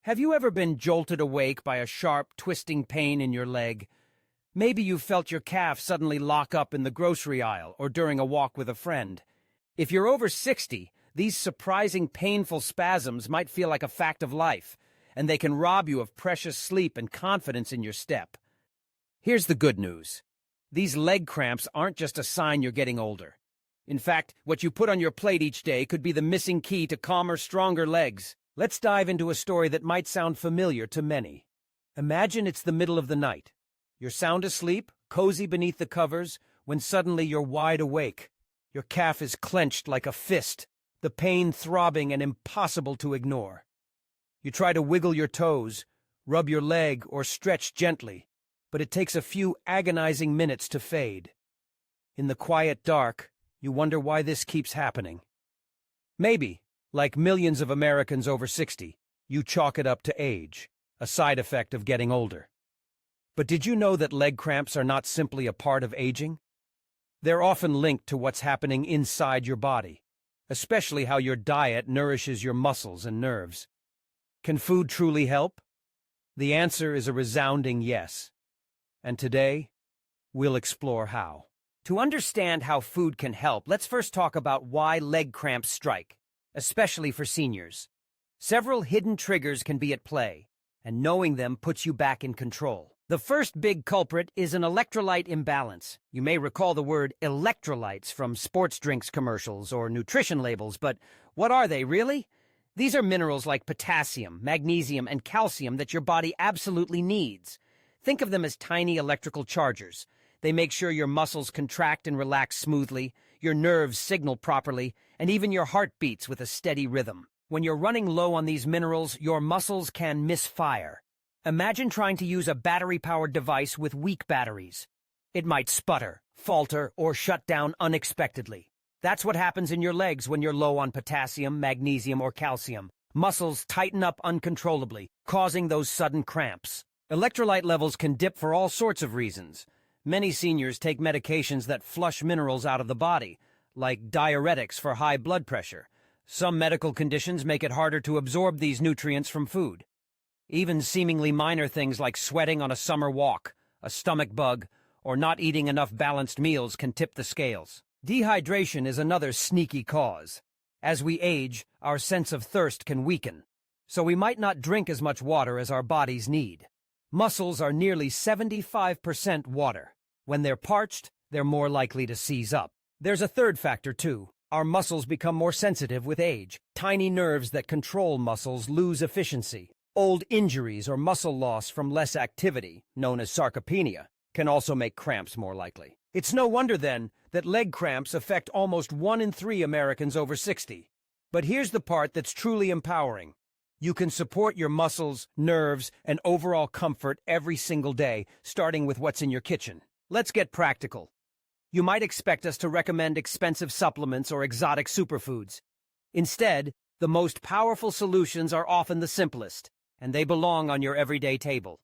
Have you ever been jolted awake by a sharp, twisting pain in your leg? Maybe you felt your calf suddenly lock up in the grocery aisle or during a walk with a friend. If you're over 60, these surprising, painful spasms might feel like a fact of life, and they can rob you of precious sleep and confidence in your step. Here's the good news. These leg cramps aren't just a sign you're getting older. In fact, what you put on your plate each day could be the missing key to calmer, stronger legs. Let's dive into a story that might sound familiar to many. Imagine it's the middle of the night. You're sound asleep, cozy beneath the covers, when suddenly you're wide awake. Your calf is clenched like a fist, the pain throbbing and impossible to ignore. You try to wiggle your toes, rub your leg, or stretch gently, but it takes a few agonizing minutes to fade. In the quiet dark, you wonder why this keeps happening. Maybe, like millions of Americans over 60, you chalk it up to age, a side effect of getting older. But did you know that leg cramps are not simply a part of aging? They're often linked to what's happening inside your body, especially how your diet nourishes your muscles and nerves. Can food truly help? The answer is a resounding yes. And today, we'll explore how. To understand how food can help, let's first talk about why leg cramps strike, especially for seniors. Several hidden triggers can be at play, and knowing them puts you back in control. The first big culprit is an electrolyte imbalance. You may recall the word electrolytes from sports drinks commercials or nutrition labels, but what are they really? These are minerals like potassium, magnesium, and calcium that your body absolutely needs. Think of them as tiny electrical chargers. They make sure your muscles contract and relax smoothly, your nerves signal properly, and even your heart beats with a steady rhythm. When you're running low on these minerals, your muscles can misfire. Imagine trying to use a battery-powered device with weak batteries. It might sputter, falter, or shut down unexpectedly. That's what happens in your legs when you're low on potassium, magnesium, or calcium. Muscles tighten up uncontrollably, causing those sudden cramps. Electrolyte levels can dip for all sorts of reasons. Many seniors take medications that flush minerals out of the body, like diuretics for high blood pressure. Some medical conditions make it harder to absorb these nutrients from food. Even seemingly minor things like sweating on a summer walk, a stomach bug, or not eating enough balanced meals can tip the scales. Dehydration is another sneaky cause. As we age, our sense of thirst can weaken, so we might not drink as much water as our bodies need. Muscles are nearly 75% water. When they're parched, they're more likely to seize up. There's a third factor, too. Our muscles become more sensitive with age. Tiny nerves that control muscles lose efficiency. Old injuries or muscle loss from less activity, known as sarcopenia, can also make cramps more likely. It's no wonder, then, that leg cramps affect almost 1 in 3 Americans over 60. But here's the part that's truly empowering. You can support your muscles, nerves, and overall comfort every single day, starting with what's in your kitchen. Let's get practical. You might expect us to recommend expensive supplements or exotic superfoods. Instead, the most powerful solutions are often the simplest, and they belong on your everyday table.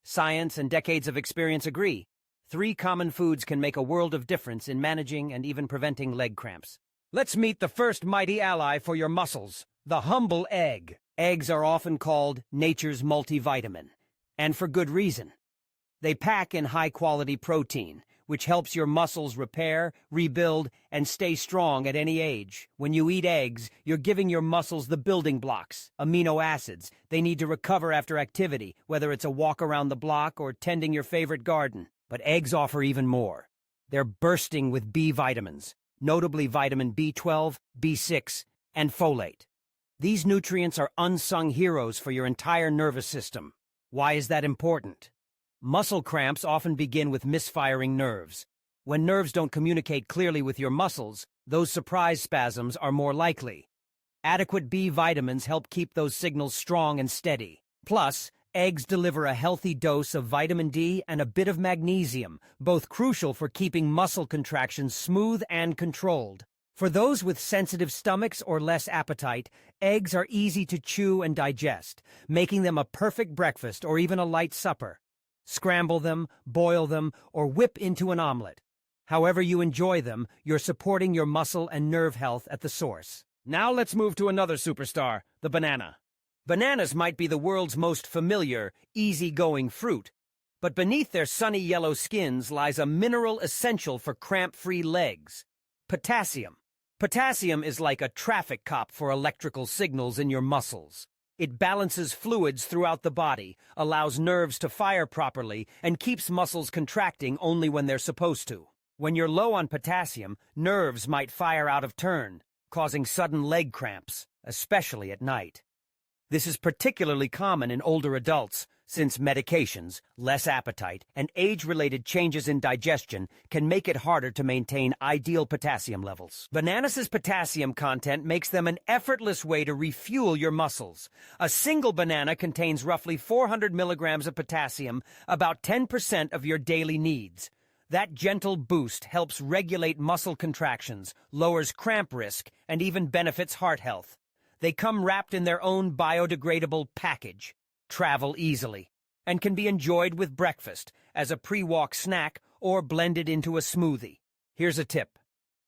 Science and decades of experience agree. 3 common foods can make a world of difference in managing and even preventing leg cramps. Let's meet the first mighty ally for your muscles, the humble egg. Eggs are often called nature's multivitamin, and for good reason. They pack in high-quality protein, which helps your muscles repair, rebuild, and stay strong at any age. When you eat eggs, you're giving your muscles the building blocks, amino acids, they need to recover after activity, whether it's a walk around the block or tending your favorite garden. But eggs offer even more. They're bursting with B vitamins, notably vitamin B12, B6, and folate. These nutrients are unsung heroes for your entire nervous system. Why is that important? Muscle cramps often begin with misfiring nerves. When nerves don't communicate clearly with your muscles, those surprise spasms are more likely. Adequate B vitamins help keep those signals strong and steady. Plus, eggs deliver a healthy dose of vitamin D and a bit of magnesium, both crucial for keeping muscle contractions smooth and controlled. For those with sensitive stomachs or less appetite, eggs are easy to chew and digest, making them a perfect breakfast or even a light supper. Scramble them, boil them, or whip into an omelet. However you enjoy them, you're supporting your muscle and nerve health at the source. Now let's move to another superstar, the banana. Bananas might be the world's most familiar, easy-going fruit, but beneath their sunny yellow skins lies a mineral essential for cramp-free legs: potassium. Potassium is like a traffic cop for electrical signals in your muscles. It balances fluids throughout the body, allows nerves to fire properly, and keeps muscles contracting only when they're supposed to. When you're low on potassium, nerves might fire out of turn, causing sudden leg cramps, especially at night. This is particularly common in older adults, since medications, less appetite, and age-related changes in digestion can make it harder to maintain ideal potassium levels. Bananas' potassium content makes them an effortless way to refuel your muscles. A single banana contains roughly 400 milligrams of potassium, about 10% of your daily needs. That gentle boost helps regulate muscle contractions, lowers cramp risk, and even benefits heart health. They come wrapped in their own biodegradable package, travel easily, and can be enjoyed with breakfast, as a pre-walk snack, or blended into a smoothie. Here's a tip.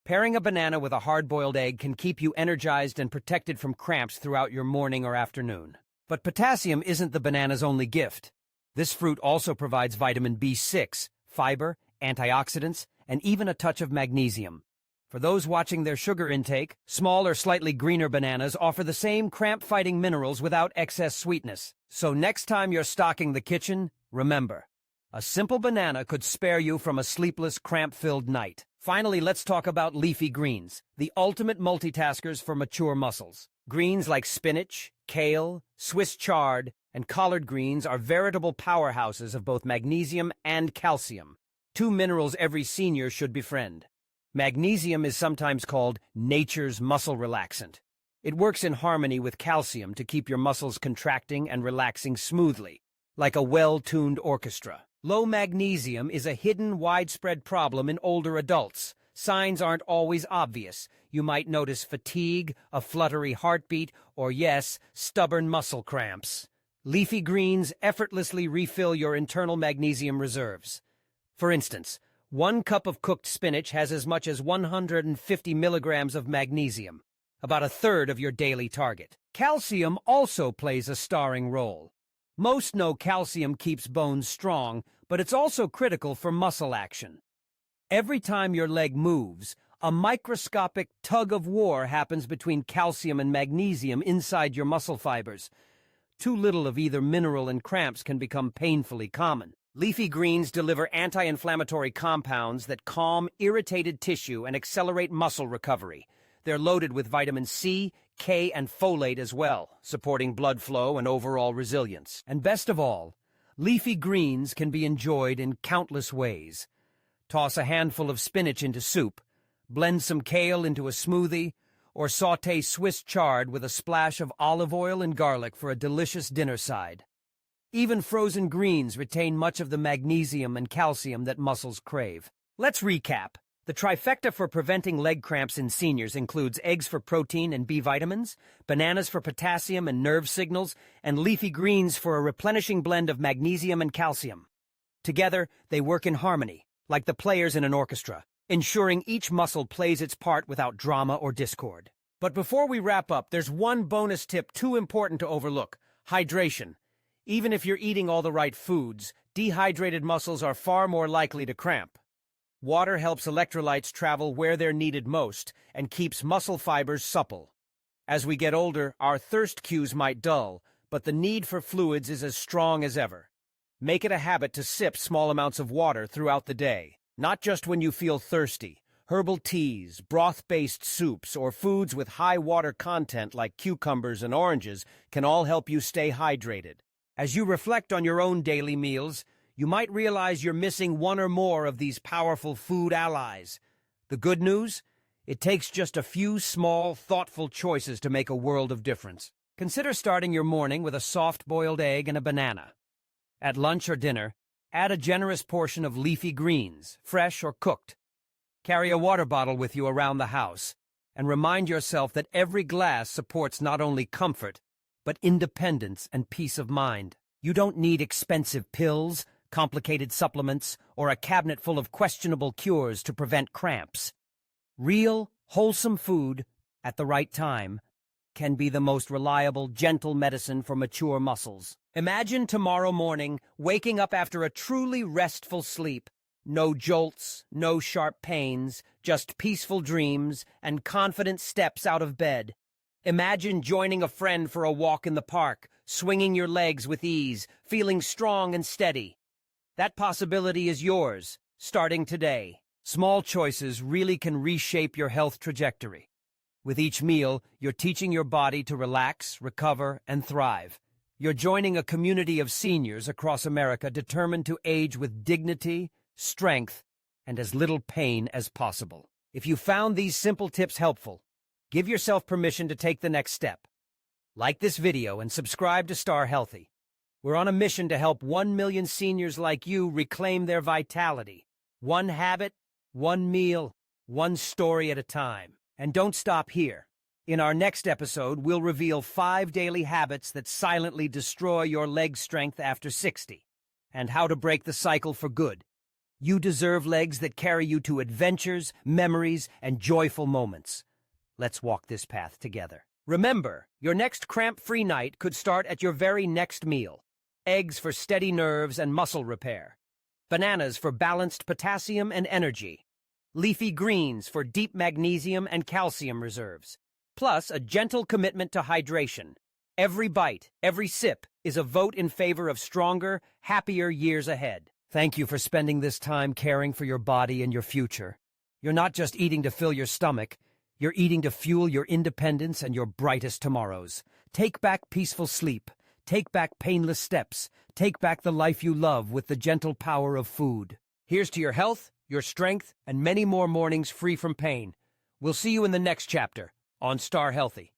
Pairing a banana with a hard-boiled egg can keep you energized and protected from cramps throughout your morning or afternoon. But potassium isn't the banana's only gift. This fruit also provides vitamin B6, fiber, antioxidants, and even a touch of magnesium. For those watching their sugar intake, small or slightly greener bananas offer the same cramp-fighting minerals without excess sweetness. So next time you're stocking the kitchen, remember, a simple banana could spare you from a sleepless, cramp-filled night. Finally, let's talk about leafy greens, the ultimate multitaskers for mature muscles. Greens like spinach, kale, Swiss chard, and collard greens are veritable powerhouses of both magnesium and calcium, two minerals every senior should befriend. Magnesium is sometimes called nature's muscle relaxant. It works in harmony with calcium to keep your muscles contracting and relaxing smoothly, like a well-tuned orchestra. Low magnesium is a hidden, widespread problem in older adults. Signs aren't always obvious. You might notice fatigue, a fluttery heartbeat, or yes, stubborn muscle cramps. Leafy greens effortlessly refill your internal magnesium reserves. For instance, 1 cup of cooked spinach has as much as 150 milligrams of magnesium, about a third of your daily target. Calcium also plays a starring role. Most know calcium keeps bones strong, but it's also critical for muscle action. Every time your leg moves, a microscopic tug-of-war happens between calcium and magnesium inside your muscle fibers. Too little of either mineral and cramps can become painfully common. Leafy greens deliver anti-inflammatory compounds that calm irritated tissue and accelerate muscle recovery. They're loaded with vitamin C, K, and folate as well, supporting blood flow and overall resilience. And best of all, leafy greens can be enjoyed in countless ways. Toss a handful of spinach into soup, blend some kale into a smoothie, or sauté Swiss chard with a splash of olive oil and garlic for a delicious dinner side. Even frozen greens retain much of the magnesium and calcium that muscles crave. Let's recap. The trifecta for preventing leg cramps in seniors includes eggs for protein and B vitamins, bananas for potassium and nerve signals, and leafy greens for a replenishing blend of magnesium and calcium. Together, they work in harmony, like the players in an orchestra, ensuring each muscle plays its part without drama or discord. But before we wrap up, there's one bonus tip too important to overlook: hydration. Even if you're eating all the right foods, dehydrated muscles are far more likely to cramp. Water helps electrolytes travel where they're needed most and keeps muscle fibers supple. As we get older, our thirst cues might dull, but the need for fluids is as strong as ever. Make it a habit to sip small amounts of water throughout the day, not just when you feel thirsty. Herbal teas, broth-based soups, or foods with high water content like cucumbers and oranges can all help you stay hydrated. As you reflect on your own daily meals, you might realize you're missing one or more of these powerful food allies. The good news? It takes just a few small, thoughtful choices to make a world of difference. Consider starting your morning with a soft-boiled egg and a banana. At lunch or dinner, add a generous portion of leafy greens, fresh or cooked. Carry a water bottle with you around the house, and remind yourself that every glass supports not only comfort, but independence and peace of mind. You don't need expensive pills, complicated supplements, or a cabinet full of questionable cures to prevent cramps. Real, wholesome food at the right time can be the most reliable, gentle medicine for mature muscles. Imagine tomorrow morning waking up after a truly restful sleep. No jolts, no sharp pains, just peaceful dreams and confident steps out of bed. Imagine joining a friend for a walk in the park, swinging your legs with ease, feeling strong and steady. That possibility is yours, starting today. Small choices really can reshape your health trajectory. With each meal, you're teaching your body to relax, recover, and thrive. You're joining a community of seniors across America determined to age with dignity, strength, and as little pain as possible. If you found these simple tips helpful, give yourself permission to take the next step. Like this video and subscribe to Star Healthy. We're on a mission to help 1 million seniors like you reclaim their vitality. One habit, one meal, one story at a time. And don't stop here. In our next episode, we'll reveal 5 daily habits that silently destroy your leg strength after 60, and how to break the cycle for good. You deserve legs that carry you to adventures, memories, and joyful moments. Let's walk this path together. Remember, your next cramp-free night could start at your very next meal. Eggs for steady nerves and muscle repair. Bananas for balanced potassium and energy. Leafy greens for deep magnesium and calcium reserves. Plus, a gentle commitment to hydration. Every bite, every sip is a vote in favor of stronger, happier years ahead. Thank you for spending this time caring for your body and your future. You're not just eating to fill your stomach, you're eating to fuel your independence and your brightest tomorrows. Take back peaceful sleep. Take back painless steps. Take back the life you love with the gentle power of food. Here's to your health, your strength, and many more mornings free from pain. We'll see you in the next chapter on Star Healthy.